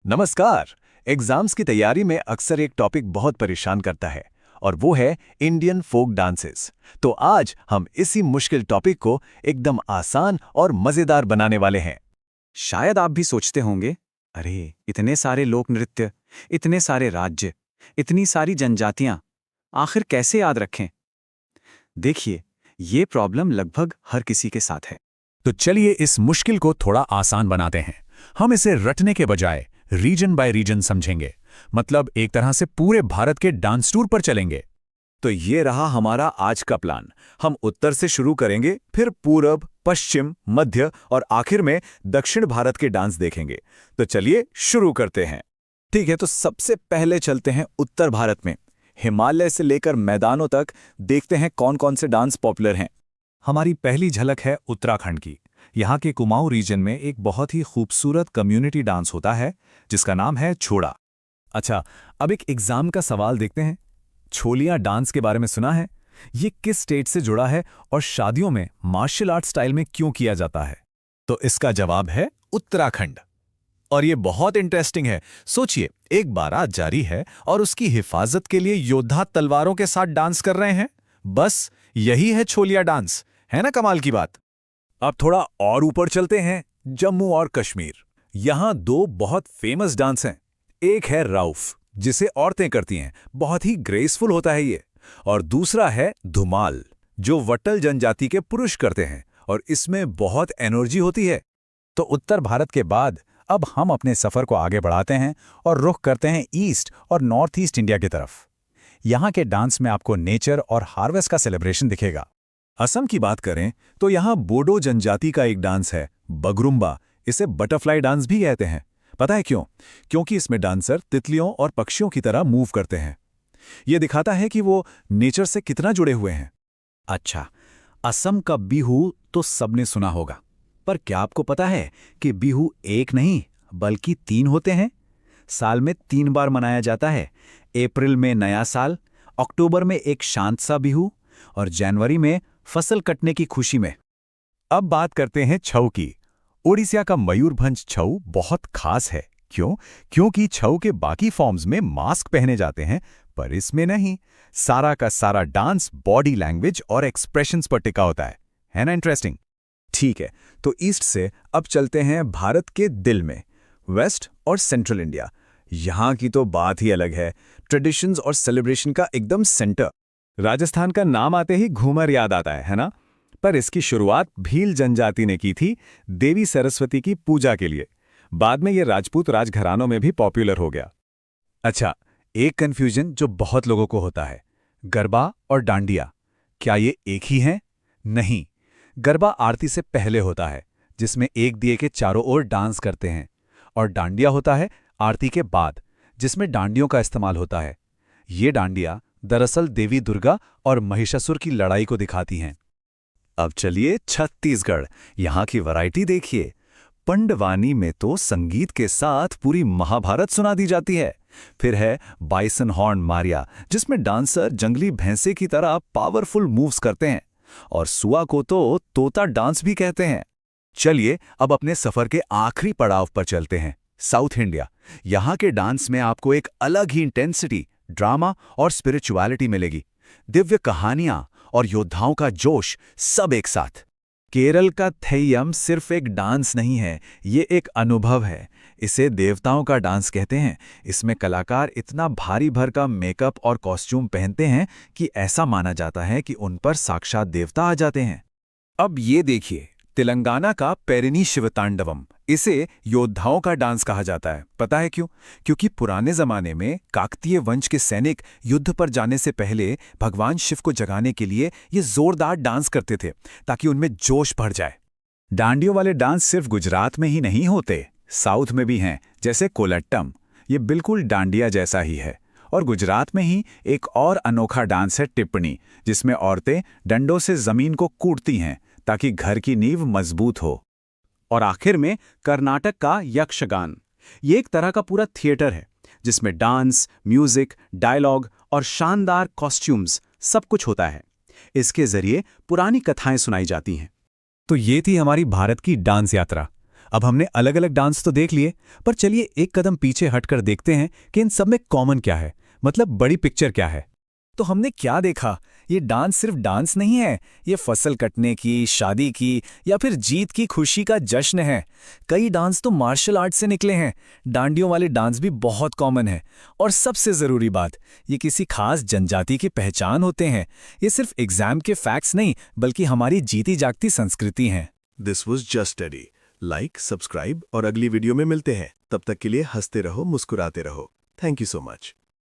नमस्कार। एग्जाम्स की तैयारी में अक्सर एक टॉपिक बहुत परेशान करता है और वो है इंडियन फोक डांसेस। तो आज हम इसी मुश्किल टॉपिक को एकदम आसान और मजेदार बनाने वाले हैं। शायद आप भी सोचते होंगे, अरे इतने सारे लोक नृत्य, इतने सारे राज्य, इतनी सारी जनजातियां, आखिर कैसे याद रखें? देखिए, ये प्रॉब्लम लगभग हर किसी के साथ है। तो चलिए इस मुश्किल को थोड़ा आसान बनाते हैं। हम इसे रटने के बजाय रीजन बाय रीजन समझेंगे। मतलब एक तरह से पूरे भारत के डांस टूर पर चलेंगे। तो ये रहा हमारा आज का प्लान। हम उत्तर से शुरू करेंगे, फिर पूरब, पश्चिम, मध्य और आखिर में दक्षिण भारत के डांस देखेंगे। तो चलिए शुरू करते हैं। ठीक है, तो सबसे पहले चलते हैं उत्तर भारत में। हिमालय से लेकर मैदानों तक देखते हैं कौन कौन से डांस पॉपुलर हैं। हमारी पहली झलक है उत्तराखंड की। यहाँ के कुमाऊं रीजन में एक बहुत ही खूबसूरत कम्युनिटी डांस होता है जिसका नाम है छोड़ा। अच्छा, अब एक एग्जाम का सवाल देखते हैं। छोलिया डांस के बारे में सुना है? ये किस स्टेट से जुड़ा है और शादियों में मार्शल आर्ट स्टाइल में क्यों किया जाता है? तो इसका जवाब है उत्तराखंड। और ये बहुत इंटरेस्टिंग है। सोचिए, एक बारात जा रही है और उसकी हिफाजत के लिए योद्धा तलवारों के साथ डांस कर रहे हैं। बस यही है छोलिया डांस, है ना कमाल की बात। अब थोड़ा और ऊपर चलते हैं, जम्मू और कश्मीर। यहां दो बहुत फेमस डांस हैं। एक है राउफ, जिसे औरतें करती हैं, बहुत ही ग्रेसफुल होता है ये। और दूसरा है धुमाल, जो वट्टल जनजाति के पुरुष करते हैं और इसमें बहुत एनर्जी होती है। तो उत्तर भारत के बाद अब हम अपने सफर को आगे बढ़ाते हैं और रुख करते हैं ईस्ट और नॉर्थ ईस्ट इंडिया की तरफ। यहाँ के डांस में आपको नेचर और हार्वेस्ट का सेलिब्रेशन दिखेगा। असम की बात करें तो यहाँ बोडो जनजाति का एक डांस है, बगरुम्बा। इसे बटरफ्लाई डांस भी कहते हैं। पता है क्यों? क्योंकि इसमें डांसर तितलियों और पक्षियों की तरह मूव करते हैं। ये दिखाता है कि वो नेचर से कितना जुड़े हुए हैं। अच्छा, असम का बिहू तो सबने सुना होगा, पर क्या आपको पता है कि बिहू एक नहीं बल्कि 3 होते हैं? साल में 3 बार मनाया जाता है। अप्रैल में नया साल, अक्टूबर में एक शांत सा बिहू और जनवरी में फसल कटने की खुशी में। अब बात करते हैं छऊ की। ओडिशा का मयूरभंज छऊ बहुत खास है। क्यों? क्योंकि छऊ के बाकी फॉर्म्स में मास्क पहने जाते हैं, पर इसमें नहीं। सारा का सारा डांस बॉडी लैंग्वेज और एक्सप्रेशंस पर टिका होता है ना इंटरेस्टिंग? ठीक है, तो ईस्ट से अब चलते हैं भारत के दिल में, वेस्ट और सेंट्रल इंडिया। यहाँ की तो बात ही अलग है, ट्रेडिशंस और सेलिब्रेशन का एकदम सेंटर। राजस्थान का नाम आते ही घूमर याद आता है ना? पर इसकी शुरुआत भील जनजाति ने की थी, देवी सरस्वती की पूजा के लिए। बाद में ये राजपूत राजघरानों में भी पॉपुलर हो गया। अच्छा, एक कंफ्यूजन जो बहुत लोगों को होता है, गरबा और डांडिया, क्या ये एक ही हैं? नहीं, गरबा आरती से पहले होता है, जिसमें एक दिए के चारों ओर डांस करते हैं, और डांडिया होता है आरती के बाद, जिसमें डांडियों का इस्तेमाल होता है। ये डांडिया दरअसल देवी दुर्गा और महिषासुर की लड़ाई को दिखाती हैं। अब चलिए छत्तीसगढ़, यहाँ की वैरायटी देखिए। पंडवानी में तो संगीत के साथ पूरी महाभारत सुना दी जाती है। फिर है बाइसन हॉर्न मारिया, जिसमें डांसर जंगली भैंसे की तरह पावरफुल मूव्स करते हैं, और सुआ को तो तोता डांस भी कहते हैं। चलिए अब अपने सफर के आखिरी पड़ाव पर चलते हैं, साउथ इंडिया। यहाँ के डांस में आपको एक अलग ही इंटेंसिटी, ड्रामा और स्पिरिचुअलिटी मिलेगी। दिव्य कहानियां और योद्धाओं का जोश सब एक साथ। केरल का थेय्यम सिर्फ एक डांस नहीं है, ये एक अनुभव है। इसे देवताओं का डांस कहते हैं। इसमें कलाकार इतना भारी भर का मेकअप और कॉस्ट्यूम पहनते हैं कि ऐसा माना जाता है कि उन पर साक्षात देवता आ जाते हैं। अब ये देखिए, तेलंगाना का पेरिनी शिवतांडवम, इसे योद्धाओं का डांस कहा जाता है। पता है क्यों? क्योंकि पुराने जमाने में काकतीय वंश के सैनिक युद्ध पर जाने से पहले भगवान शिव को जगाने के लिए ये जोरदार डांस करते थे, ताकि उनमें जोश भर जाए। डांडियों वाले डांस सिर्फ गुजरात में ही नहीं होते, साउथ में भी हैं, जैसे कोलट्टम। ये बिल्कुल डांडिया जैसा ही है। और गुजरात में ही एक और अनोखा डांस है टिप्पणी, जिसमें औरतें डंडों से जमीन को कूटती हैं ताकि घर की नींव मजबूत हो। और आखिर में कर्नाटक का यक्षगान। ये एक तरह का पूरा थिएटर है, जिसमें डांस, म्यूजिक, डायलॉग और शानदार कॉस्ट्यूम्स सब कुछ होता है। इसके जरिए पुरानी कथाएं सुनाई जाती हैं। तो ये थी हमारी भारत की डांस यात्रा। अब हमने अलग अलग डांस तो देख लिए, पर चलिए एक कदम पीछे हटकर देखते हैं कि इन सब में कॉमन क्या है, मतलब बड़ी पिक्चर क्या है। तो हमने क्या देखा, ये डांस सिर्फ डांस नहीं है, ये फसल कटने की, शादी की या फिर जीत की खुशी का जश्न है। कई डांस तो मार्शल आर्ट से निकले हैं, डांडियों वाले डांस भी बहुत कॉमन है। और सबसे ज़रूरी बात, ये किसी खास जनजाति की पहचान होते हैं। ये सिर्फ एग्जाम के फैक्ट्स नहीं, बल्कि हमारी जीती जागती संस्कृति हैं। This was just study. Like, subscribe और अगली वीडियो में मिलते हैं। तब तक के लिए हंसते रहो, मुस्कुराते रहो। Thank you so much.